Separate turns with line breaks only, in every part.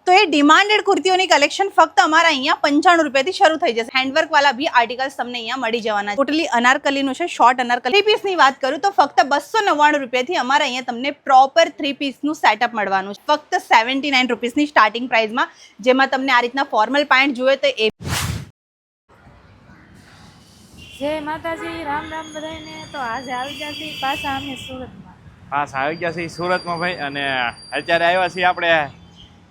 तो ये demanded कुर्तीओनी collection फक्त अमारा अहींया 95 રૂપિયાથી શરૂ થઈ જશે। હેન્ડવર્ક વાળા બી આર્ટિકલ્સ તમને અહીંયા મળી જવાના છે। ટોટલી અનારકલીનું છે, શોર્ટ અનારકલી પીસની વાત કરું તો ફક્ત 299 રૂપિયાથી અમારા અહીંયા તમને પ્રોપર 3 પીસનું સેટઅપ મળવાનું છે, ફક્ત 79 રૂપીસની સ્ટાર્ટિંગ પ્રાઇસમાં, જેમાં તમને આ રીતના ફોર્મલ પેન્ટ જોઈએ તો એ
જય માતાજી, રામ રામ બધાને। તો આજે આવી ગયા છીએ પાછા અમે
સુરતમાં ભાઈ, અને અત્યારે આવ્યા છીએ આપણે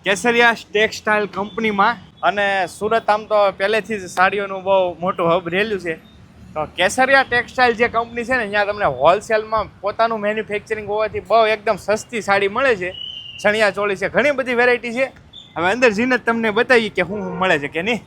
કેસરિયા ટેક્સટાઇલ કંપનીમાં। અને સુરત આમ તો પહેલેથી જ સાડીઓનું બહુ મોટું હબ રહેલું છે। તો કેસરિયા ટેક્સટાઇલ જે કંપની છે ને, અહીંયા તમને હોલસેલમાં પોતાનું મેન્યુફેક્ચરિંગ હોવાથી બહુ એકદમ સસ્તી સાડી મળે છે। ચણિયા ચોળી છે, ઘણી બધી વેરાયટી છે। હવે અંદર જઈને તમને બતાવીએ કે શું મળે છે કે નહીં।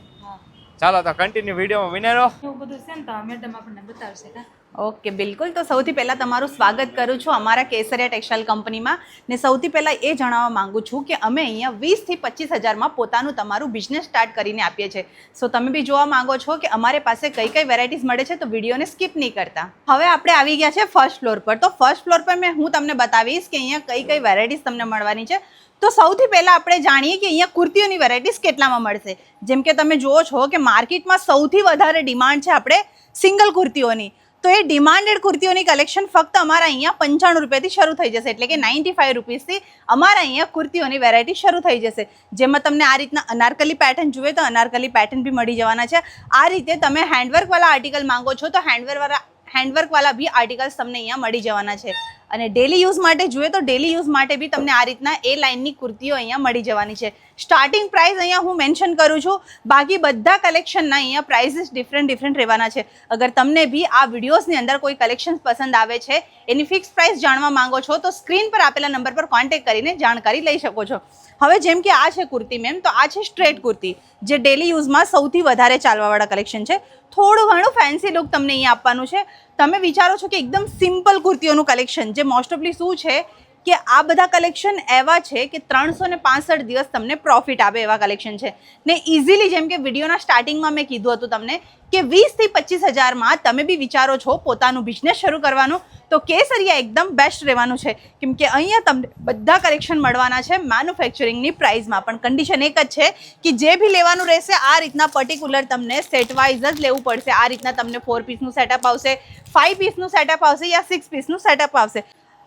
ચાલો તો કન્ટિન્યુ વિડીયોમાં વિને રહો।
એવું બધું છે ને તો મેડમ આપણને બતાવશે કા।
ઓકે, બિલકુલ। તો સૌથી પહેલાં તમારું સ્વાગત કરું છું અમારા કેસરિયા ટેક્સટાઇલ કંપનીમાં। ને સૌથી પહેલાં એ જણાવવા માંગુ છું કે અમે અહીંયા 20 થી 25 હજારમાં પોતાનું તમારું બિઝનેસ સ્ટાર્ટ કરીને આપીએ છીએ। સો તમે બી જોવા માંગો છો કે અમારે પાસે કઈ કઈ વેરાયટીઝ મળે છે, તો વિડીયોને સ્કીપ નહીં કરતા। હવે આપણે આવી ગયા છે ફર્સ્ટ ફ્લોર પર। તો ફર્સ્ટ ફ્લોર પર હું તમને બતાવીશ કે અહીંયા કઈ કઈ વેરાયટીઝ તમને મળવાની છે। તો સૌથી પહેલાં આપણે જાણીએ કે અહીંયા કુર્તીઓની વેરાયટીઝ કેટલામાં મળશે। જેમ કે તમે જુઓ છો કે માર્કેટમાં સૌથી વધારે ડિમાન્ડ છે આપણે સિંગલ કુર્તીઓની। તો એ ડિમાન્ડેડ કુર્તીઓની કલેક્શન ફક્ત અમારા અહીંયા 95 રૂપિયાથી શરૂ થઈ જશે, એટલે કે 95 રૂપીસથી અમારા અહીંયા કુર્તીઓની વેરાયટી શરૂ થઈ જશે, જેમાં તમને આ રીતના અનારકલી પેટર્ન જોઈએ તો અનારકલી પેટર્ન બી મળી જવાના છે। આ રીતે તમે હેન્ડવર્કવાળા આર્ટિકલ માંગો છો તો હેન્ડવર્કવાળા બી આર્ટિકલ્સ તમને અહીંયા મળી જવાના છે। અને ડેલી યુઝ માટે જોઈએ તો ડેલી યુઝ માટે બી તમને આ રીતના એ લાઇનની કુર્તીઓ અહીંયા મળી જવાની છે। સ્ટાર્ટિંગ પ્રાઇસ અહીંયા હું મેન્શન કરું છું, બાકી બધા કલેક્શનના અહીંયા પ્રાઇસીસ ડિફરન્ટ રહેવાના છે। અગર તમને બી આ વિડીયોઝની અંદર કોઈ કલેક્શન પસંદ આવે છે, એની ફિક્સ પ્રાઇસ જાણવા માંગો છો તો સ્ક્રીન પર આપેલા નંબર પર કોન્ટેક્ટ કરીને જાણકારી લઈ શકો છો। હવે જેમ કે આ છે કુર્તી મેમ, તો આ છે સ્ટ્રેટ કુર્તી, જે ડેલી યુઝમાં સૌથી વધારે ચાલવાવાળા કલેક્શન છે। થોડું ઘણું ફેન્સી લુક તમને અહીંયા આપવાનું છે। તમે વિચારો છો કે એકદમ સિમ્પલ કુર્તીઓનું કલેક્શન, જે મોસ્ટ ઓફલી શું છે કે આ બધા કલેક્શન એવા છે કે 365 દિવસ તમને પ્રોફિટ આપે એવા કલેક્શન છે ને ઇઝીલી, જેમ કે વિડીયોના સ્ટાર્ટિંગમાં મેં કીધું હતું તમને કે 20 થી 25 હજારમાં તમે બી વિચારો છો પોતાનું બિઝનેસ શરૂ કરવાનું, તો કેસરિયા એકદમ બેસ્ટ રહેવાનું છે, કેમ કે અહીંયા તમને બધા કલેક્શન મળવાના છે મેન્યુફેક્ચરિંગની પ્રાઇસમાં। પણ કન્ડિશન એક જ છે કે જે બી લેવાનું રહેશે આ રીતના પર્ટિક્યુલર તમને સેટ વાઇઝ જ લેવું પડશે। આ રીતના તમને 4 પીસનું સેટઅપ આવશે, 5 પીસનું સેટઅપ આવશે યા 6 પીસનું સેટઅપ આવશે।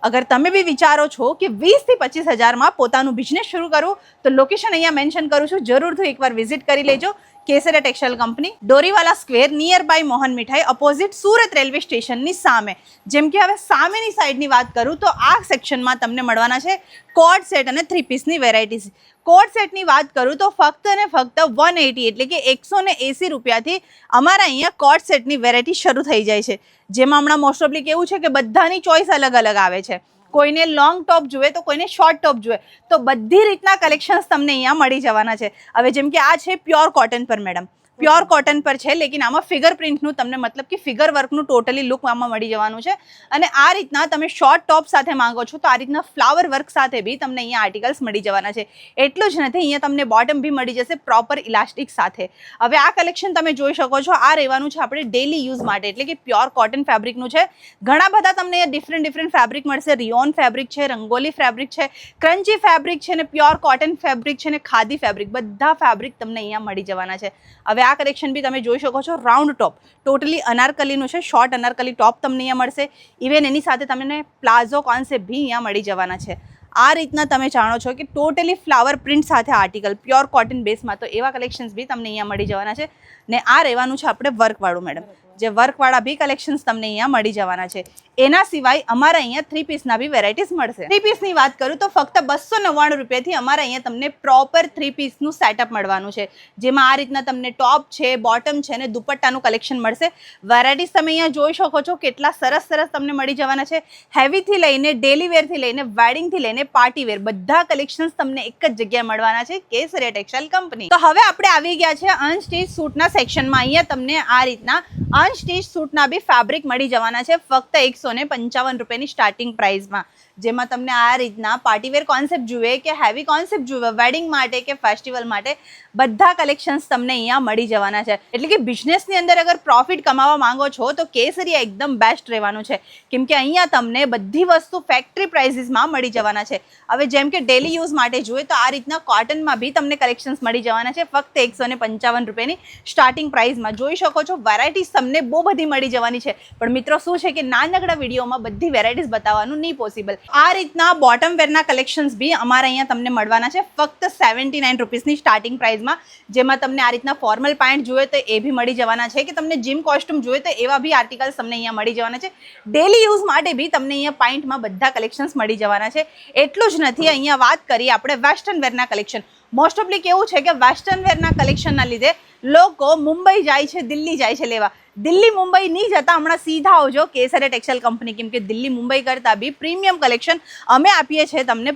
અગર તમે બી વિચારો છો કે 20 થી 25 હજારમાં પોતાનું બિઝનેસ શરૂ કરવું, તો લોકેશન અહીંયા મેન્શન કરું છું, જરૂરથી એકવાર વિઝિટ કરી લેજો। Kesariya textile company, Doriwala square, near by Mohan Mithai, opposite Surat railway સ્ટેશનની સામે। જેમ કે હવે સામેની સાઈડની વાત કરું તો આ સેક્શનમાં તમને મળવાના છે કોટ સેટ અને 3 પીસની વેરાયટીઝ। કોટ સેટની વાત કરું તો ફક્ત અને ફક્ત 180 એટલે કે 180 રૂપિયાથી અમારા અહીંયા કોટ સેટની વેરાયટી શરૂ થઈ જાય છે, જેમાં હમણાં મોસ્ટ ઓફલી કેવું છે કે બધાની ચોઈસ અલગ અલગ આવે છે। કોઈને લોંગ ટોપ જોઈએ તો કોઈને શોર્ટ ટોપ જોઈએ, તો બધી રીતના કલેક્શન્સ તમને અહીંયા મળી જવાના છે। હવે જેમ કે આ છે પ્યોર કોટન પર મેડમ, પ્યોર કોટન પર છે, લેકિન આમાં ફિગર પ્રિન્ટનું તમને મતલબ કે ફિગર વર્કનું ટોટલી લુક આમાં મળી જવાનું છે। અને આ રીતના તમે શોર્ટ ટોપ સાથે માંગો છો તો આ રીતના ફ્લાવર વર્ક સાથે બી તમને અહીંયા આર્ટિકલ્સ મળી જવાના છે। એટલું જ નથી, અહીંયા તમને બોટમ બી મળી જશે પ્રોપર ઇલાસ્ટિક સાથે। હવે આ કલેક્શન તમે જોઈ શકો છો, આ રહેવાનું છે આપણે ડેલી યુઝ માટે, એટલે કે પ્યોર કોટન ફેબ્રિકનું છે। ઘણા બધા તમને ડિફરન્ટ ફેબ્રિક મળશે, રિયોન ફેબ્રિક છે, રંગોલી ફેબ્રિક છે, ક્રન્ચી ફેબ્રિક છે ને પ્યોર કોટન ફેબ્રિક છે ને ખાદી ફેબ્રિક, બધા ફેબ્રિક તમને અહીંયા મળી જવાના છે। હવે આ કલેક્શન બી તમે જોઈ શકો છો, રાઉન્ડ ટોપ, ટોટલી અનારકલીનું છે, શોર્ટ અનારકલી ટોપ તમને અહીંયા મળશે। ઇવન એની સાથે તમને પ્લાઝો કોન્સેપ્ટ બી અહીંયા મળી જવાના છે। આ રીતના તમે જાણો છો કે ટોટલી ફ્લાવર પ્રિન્ટ સાથે આર્ટિકલ પ્યોર કોટન બેસમાં, તો એવા કલેક્શન્સ બી તમને અહીંયા મળી જવાના છે। ને આ રહેવાનું છે આપણે વર્કવાળું મેડમ, જે વર્કવાળા બી કલેક્શન્સ તમને અહીંયા મળી જવાના છે। એના સિવાય અમારા અહીંયા 3 પીસના બી વેરાયટીઝ મળશે। 3 પીસની વાત કરું તો ફક્ત 299 રૂપિયાથી અમારા અહીંયા તમને પ્રોપર 3 પીસનું સેટઅપ મળવાનું છે, જેમાં આ રીતના તમને ટોપ છે, બોટમ છે ને દુપટ્ટાનું કલેક્શન મળશે। વેરાયટીઝ તમે અહીંયા જોઈ શકો છો, કેટલા સરસ તમને મળી જવાના છે। હેવીથી લઈને ડેલી વેરથી લઈને વેડિંગથી લઈને પાર્ટી વેર, બધા કલેક્શન્સ તમને એક જ જગ્યાએ મળવાના છે, કેસરિયા ટેક્સટાઇલ કંપની। તો હવે આપણે આવી ગયા છે અનસ્ટીચ સૂટના સેક્શનમાં। અહીંયા તમને આ રીતના અનસ્ટીચ સૂટના બી ફેબ્રિક મળી જવાના છે ફક્ત 155 રૂપિયાની સ્ટાર્ટિંગ પ્રાઇસમાં, જેમાં તમને આ રીતના પાર્ટીવેર કોન્સેપ્ટ જોઈએ કે હેવી કોન્સેપ્ટ જોઈએ વેડિંગ માટે કે ફેસ્ટિવલ માટે, બધા કલેક્શન્સ તમને અહીંયા મળી જવાના છે. એટલે કે બિઝનેસની અંદર અગર પ્રોફિટ કમાવા માંગો છો તો કેસરિયા એકદમ બેસ્ટ રહેવાનું છે, કેમ કે અહીંયા તમને બધી વસ્તુ ફેક્ટરી પ્રાઇસીસમાં મળી જવાના છે. હવે જેમ કે ડેલી યુઝ માટે જોઈએ તો આ રીતના કોટનમાં બી તમને કલેક્શન્સ મળી જવાના છે ફક્ત 155 રૂપિયાની સ્ટાર્ટિંગ પ્રાઇસમાં. જોઈ શકો છો વેરાયટીઝ તમને બહુ બધી મળી જવાની છે, પણ મિત્રો શું છે કે નાનકડા વિડીયોમાં બધી વેરાયટીઝ બતાવવાનું નહીં પોસિબલ. આ રીતના બોટમ વેરના કલેક્શન્સ બી અમારા અહીંયા તમને મળવાના છે ફક્ત 79 રૂપીસની સ્ટાર્ટિંગ પ્રાઇસમાં, જેમાં તમને આ રીતના ફોર્મલ પેન્ટ જોઈએ તો એ બી મળી જવાના છે, કે તમને જીમ કોસ્ટ્યુમ જોઈએ તો એવા બી આર્ટિકલ્સ તમને અહીંયા મળી જવાના છે. ડેલી યુઝ માટે બી તમને અહીંયા પેન્ટમાં બધા કલેક્શન્સ મળી જવાના છે. એટલું જ નથી, અહીંયા વાત કરીએ આપણે વેસ્ટર્ન વેરના કલેક્શન. મોસ્ટ ઓફલી કેવું છે કે વેસ્ટર્ન વેરના કલેક્શનના લીધે લોકો મુંબઈ જાય છે, દિલ્હી જાય છે લેવા. દિલ્હી મુંબઈ નહીં જતા હમણાં સીધા આવજો કેસરિયા ટેક્સટાઇલ કંપની, કેમ કે દિલ્હી મુંબઈ કરતાં બી પ્રીમિયમ કલેક્શન અમે આપીએ છીએ તમને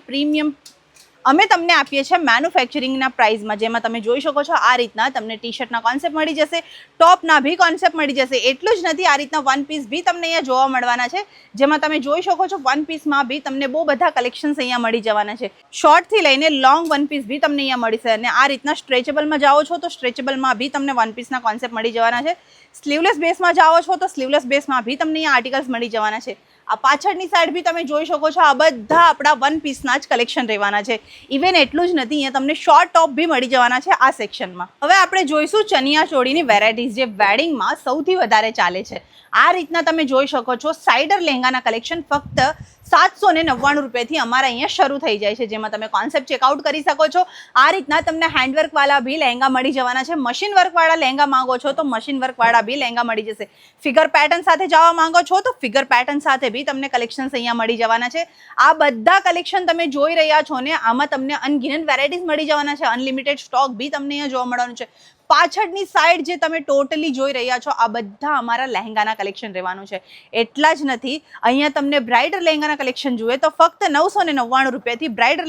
આપીએ છીએ મેન્યુફેક્ચરિંગના પ્રાઇસમાં, જેમાં તમે જોઈ શકો છો આ રીતના તમને ટી શર્ટના કોન્સેપ્ટ મળી જશે, ટોપના બી કોન્સેપ્ટ મળી જશે. એટલું જ નથી, આ રીતના વન પીસ બી તમને અહીંયા જોવા મળવાના છે, જેમાં તમે જોઈ શકો છો વન પીસમાં બી તમને બહુ બધા કલેક્શન્સ અહીંયા મળી જવાના છે. શોર્ટથી લઈને લોંગ વન પીસ બી તમને અહીંયા મળશે, અને આ રીતના સ્ટ્રેચેબલમાં જાઓ છો તો સ્ટ્રેચેબલમાં બી તમને વન પીસના કોન્સેપ્ટ મળી જવાના છે. સ્લીવલેસ બેસમાં જાઓ છો તો સ્લીવલેસ બેસમાં બી તમને અહીંયા આર્ટિકલ્સ મળી જવાના છે. આ પાછળની સાઈડ બી તમે જોઈ શકો છો, આ બધા આપણા વન પીસના જ કલેક્શન રહેવાના છે. ઇવન એટલું જ નથી, અહીંયા તમને શોર્ટ ટોપ બી મળી જવાના છે આ સેક્શનમાં. હવે આપણે જોઈશું ચણિયા ચોળીની વેરાયટીઝ જે વેડિંગમાં સૌથી વધારે ચાલે છે. આ રીતના તમે જોઈ શકો છો સાઇડર લહેંગાના કલેક્શન ફક્ત 799 રૂપિયાથી અમારા અહીંયા શરૂ થઈ જાય છે, જેમાં તમે કોન્સેપ્ટ ચેકઆઉટ કરી શકો છો. આ રીતના તમને હેન્ડવર્કવાળા બી લહેંગા મળી જવાના છે. મશીન વર્કવાળા લહેંગા માંગો છો તો મશીન વર્કવાળા બી લહેંગા મળી જશે. ફિગર પેટર્ન સાથે જવા માંગો છો તો ફિગર પેટર્ન સાથે બી તમને કલેક્શન્સ અહીંયા મળી જવાના છે. આ બધા કલેક્શન તમે જોઈ રહ્યા છો ને, આમાં તમને અનગિનન વેરાયટીઝ મળી જવાના છે. અનલિમિટેડ સ્ટોક બી તમને અહીંયા જોવા મળવાનું છે. પાછળની સાઈડ જે તમે ટોટલી જોઈ રહ્યા છો આ બધા અમારા લહેંગાના કલેક્શન રહેવાનું છે. એટલા જ નથી, અહીંયા તમને બ્રાઇડર લહેંગાના કલેક્શન જોઈએ તો ફક્ત 999 રૂપિયાથી બ્રાઇડર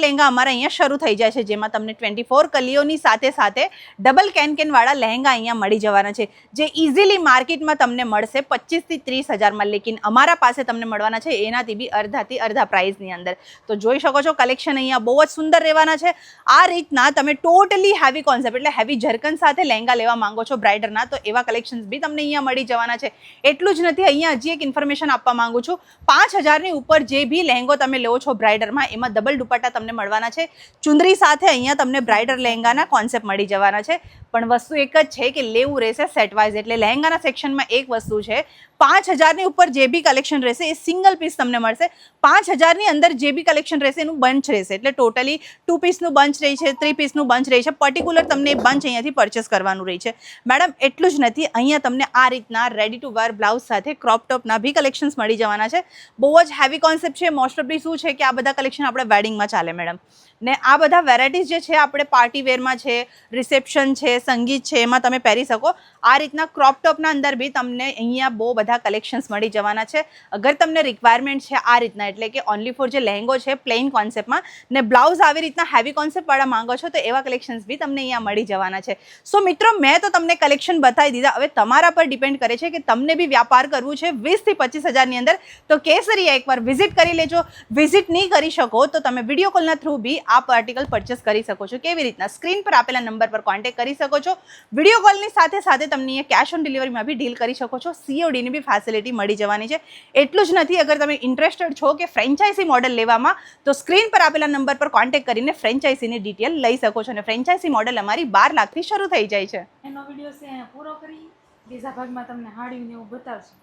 લહેંગા અમારા અહીંયા શરૂ થઈ જાય છે, જેમાં તમને 24 કલીઓની સાથે સાથે ડબલ કેનવાળા લહેંગા અહીંયા મળી જવાના છે, જે ઇઝીલી માર્કેટમાં તમને મળશે 25 થી 30 હજારમાં, લેકિન અમારા પાસે તમને મળવાના છે એનાથી બી અડધાથી અડધા પ્રાઇસની અંદર. તો જોઈ શકો છો કલેક્શન અહીંયા બહુ જ સુંદર રહેવાના છે. આ રીતના તમે ટોટલી હેવી કોન્સેપ્ટ એટલે હેવી જર્કન સાથે લહેંગા લેવા માંગો છો બ્રાઇડરના, તો એવા કલેક્શન્સ બી તમને અહીંયા મળી જવાના છે. એટલું જ નથી, અહીંયા હજી એક ઇન્ફોર્મેશન આપવા માંગુ છું. 5000ની ઉપર જે બી લહેંગો તમે લો છો બ્રાઇડરમાં, એમાં ડબલ દુપટ્ટા તમને મળવાના છે. ચુંદરી સાથે અહીંયા તમને બ્રાઇડર લહેંગાના કોન્સેપ્ટ મળી જવાના છે. પણ વસ્તુ એક જ છે કે લેવું રહેશે સેટ વાઇઝ. એટલે લહેંગાના સેક્શનમાં એક વસ્તુ છે, 5000ની ઉપર જે બી કલેક્શન રહેશે એ સિંગલ પીસ તમને મળશે. 5000ની અંદર જે બી કલેક્શન રહેશે એનું બંચ રહેશે, એટલે ટોટલી 2 પીસનું બંચ રહી છે, 3 પીસનું બંચ રહી છે. પર્ટિક્યુલર તમને એ બંચ અહીંયાથી પરચેસ કરવાનું રહી છે. મેડમ એટલું જ નથી, અહીંયા તમને આ રીતના રેડી ટુ વેર બ્લાઉઝ સાથે ક્રોપ ટોપના બી કલેક્શન્સ મળી જવાના છે. બહુ જ હેવી કોન્સેપ્ટ છે. મોસ્ટ ઓફલી શું છે કે આ બધા કલેક્શન આપણે વેડિંગમાં ચાલે મેડમ, ને આ બધા વેરાયટીઝ જે છે આપણે પાર્ટી વેરમાં છે, રિસેપ્શન છે, સંગીત છે, એમાં તમે પહેરી શકો. આ રીતના ક્રોપ ટોપના અંદર બી તમને અહીંયા બહુ બધા કલેક્શન્સ મળી જવાના છે. અગર તમને રિક્વાયરમેન્ટ છે આ રીતના, એટલે કે ઓનલી ફોર જે લહેંગો છે પ્લેન કોન્સેપ્ટમાં ને બ્લાઉઝ આવી રીતના હેવી કોન્સેપ્ટવાળા માંગો છો તો એવા કલેક્શન્સ બી તમને અહીંયા મળી જવાના છે. સો મિત્રો, મેં તો તમને કલેક્શન બતાવી દીધા. હવે તમારા પર ડિપેન્ડ કરે છે કે તમને બી વ્યાપાર કરવું છે 20 થી 25 હજારની અંદર, તો કેસરિયા એકવાર વિઝિટ કરી લેજો. વિઝિટ નહીં કરી શકો તો તમે વિડીયો કોલના થ્રુ બી આ આર્ટિકલ પરચેસ કરી શકો છો. કેવી રીતના? સ્ક્રીન પર આપેલા નંબર પર કોન્ટેક્ટ કરી શકો છો. વિડીયો કોલની સાથે સાથે તમને અહીંયા કેશ ઓન ડિલિવરીમાં બી ડીલ કરી શકો છો. CODની બી ફેસિલિટી મળી જવાની છે. એટલું જ નથી, અગર તમે ઇન્ટરેસ્ટેડ છો કે ફ્રેન્ચાઇઝી મોડલ લેવામાં, તો સ્ક્રીન પર આપેલા નંબર પર કોન્ટેક્ટ કરીને ફ્રેન્ચાઇઝીની ડિટેલ લઈ શકો છો. અને ફ્રેન્ચાઇઝી મોડલ અમારી 12 લાખથી શરૂ થઈ જાય છે.
એનો વિડીયો છે પૂરો કરી, બીજા ભાગમાં તમને હાડીને એવું બતાવશું.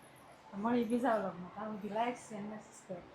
મળી બીજા વ્લોગમાં. ત્યાં સુધી લાઈક છે અને સબસ્ક્રાઈબ.